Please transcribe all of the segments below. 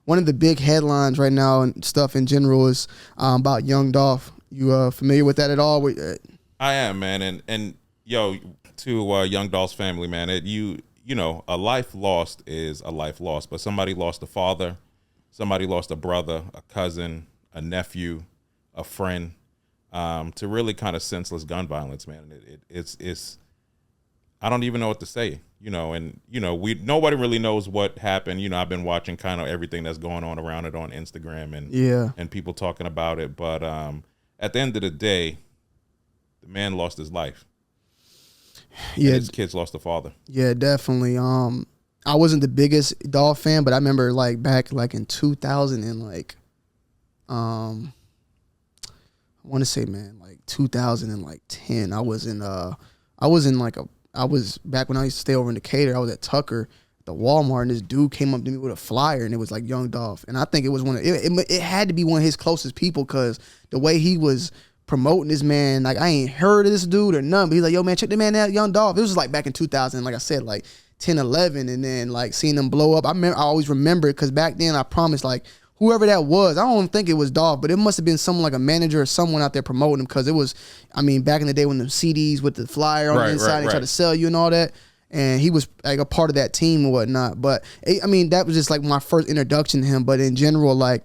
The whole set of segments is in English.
one of the big headlines right now and stuff in general is about Young Dolph. You familiar with that at all? I am, man, and yo, to Young Dolph's family, man. You know, a life lost is a life lost, but somebody lost a father, somebody lost a brother, a cousin, a nephew, a friend, to really kind of senseless gun violence, man. It's I don't even know what to say, you know, and you know, nobody really knows what happened. You know, I've been watching kind of everything that's going on around it on Instagram and people talking about it, but at the end of the day, the man lost his life. Yeah, his kids lost a father. Yeah, definitely. I wasn't the biggest Dolph fan, but I remember like back like in 2000 and like I want to say, man, like 2010. I was back when I used to stay over in Decatur. I was at Tucker, the Walmart, and this dude came up to me with a flyer, and it was like Young Dolph, and I think it was it had to be one of his closest people, because the way he was promoting this man, like I ain't heard of this dude or none, but he's like, yo man, check the man out, Young Dolph. It was like back in 2000, like I said, like 10, 11, and then like seeing them blow up. I always remember it, because back then I promised, like, whoever that was, I don't think it was Dolph, but it must have been someone like a manager or someone out there promoting him, because it was, I mean, back in the day when the CDs with the flyer on the inside, they tried to sell you and all that, and he was like a part of that team and whatnot. But I mean, that was just like my first introduction to him. But in general, like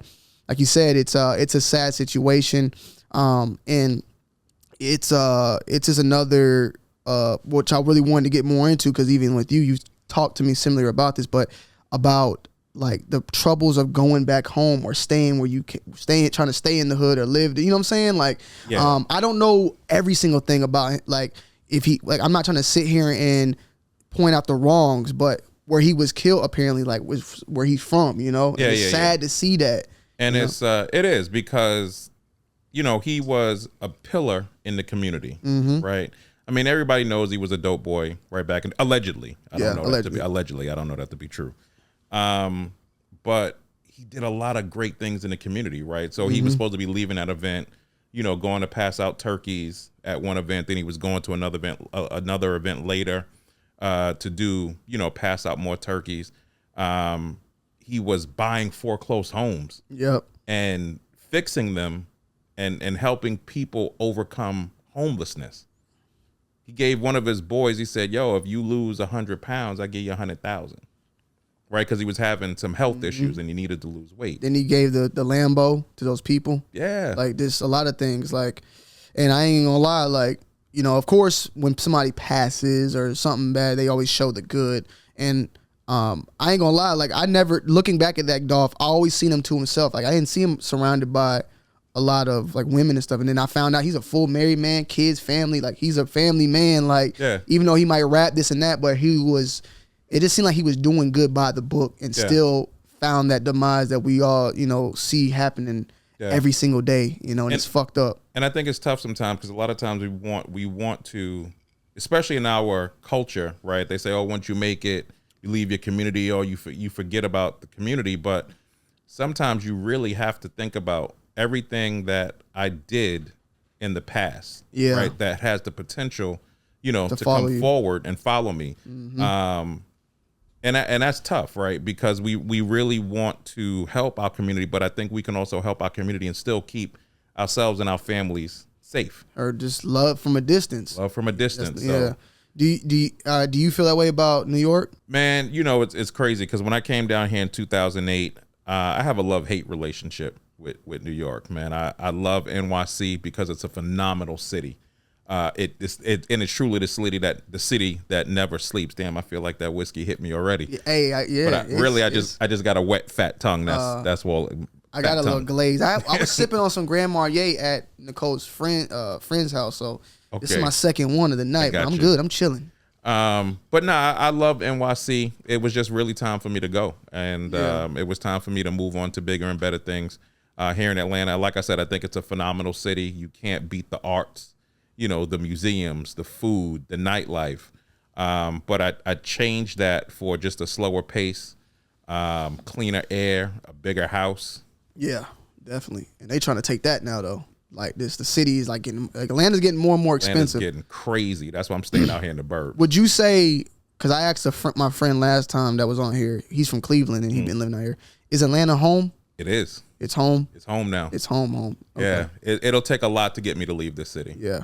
you said, it's a sad situation, and it's just another which I really wanted to get more into, because even with you talked to me similar about this, but about like the troubles of going back home or staying where you trying to stay in the hood or live, you know what I'm saying? Like, yeah. I don't know every single thing about it. Like, if he, like, I'm not trying to sit here and point out the wrongs, but where he was killed apparently, like, was where he's from, you know? Yeah, it's sad to see that. And it is, because, you know, he was a pillar in the community, right? I mean, everybody knows he was a dope boy right back in, allegedly. I don't know that to be true. But he did a lot of great things in the community, right? So he was supposed to be leaving that event, you know, going to pass out turkeys at one event. Then he was going to another event later, to do, you know, pass out more turkeys. He was buying foreclosed homes, and fixing them, and helping people overcome homelessness. He gave one of his boys, he said, yo, if you lose 100 pounds, I give you 100,000. Right, because he was having some health issues and he needed to lose weight. Then he gave the Lambo to those people. Yeah. Like, there's a lot of things, like, and I ain't gonna lie, like, you know, of course, when somebody passes or something bad, they always show the good. And I ain't gonna lie, like, I never, looking back at that Dolph, I always seen him to himself. Like, I didn't see him surrounded by a lot of like women and stuff. And then I found out he's a full married man, kids, family. Like, he's a family man. Like, even though he might rap this and that, but it just seemed like he was doing good by the book, and still found that demise that we all, you know, see happening every single day, you know, and it's fucked up. And I think it's tough sometimes, because a lot of times we want to, especially in our culture, right? They say, oh, once you make it, you leave your community, or you forget about the community. But sometimes you really have to think about everything that I did in the past, right? That has the potential, you know, to come forward and follow me. And that's tough, right? Because we really want to help our community, but I think we can also help our community and still keep ourselves and our families safe. Or just love from a distance. Love from a distance. Yeah. Do you feel that way about New York? Man, you know, it's crazy, because when I came down here in 2008, I have a love-hate relationship with New York, man. I love NYC because it's a phenomenal city. It's truly the city that never sleeps. Damn, I feel like that whiskey hit me already. Hey, but I just got a wet fat tongue. That's all. I got a little glaze. I was sipping on some Grand Marnier at Nicole's friend's house. So this is my second one of the night. But I'm good. I'm chilling. But nah, I love NYC. It was just really time for me to go, and it was time for me to move on to bigger and better things. Here in Atlanta, like I said, I think it's a phenomenal city. You can't beat the arts. You know, the museums, the food, the nightlife. But I changed that for just a slower pace, cleaner air, a bigger house. Yeah, definitely. And they trying to take that now, though. Like, the city is like Atlanta's getting more and more expensive. Atlanta's getting crazy. That's why I'm staying out here in the burbs. Would you say, because I asked my friend last time that was on here. He's from Cleveland and he's been living out here. Is Atlanta home? It is. It's home. It's home now. It's home. Okay. Yeah, it'll take a lot to get me to leave this city. Yeah.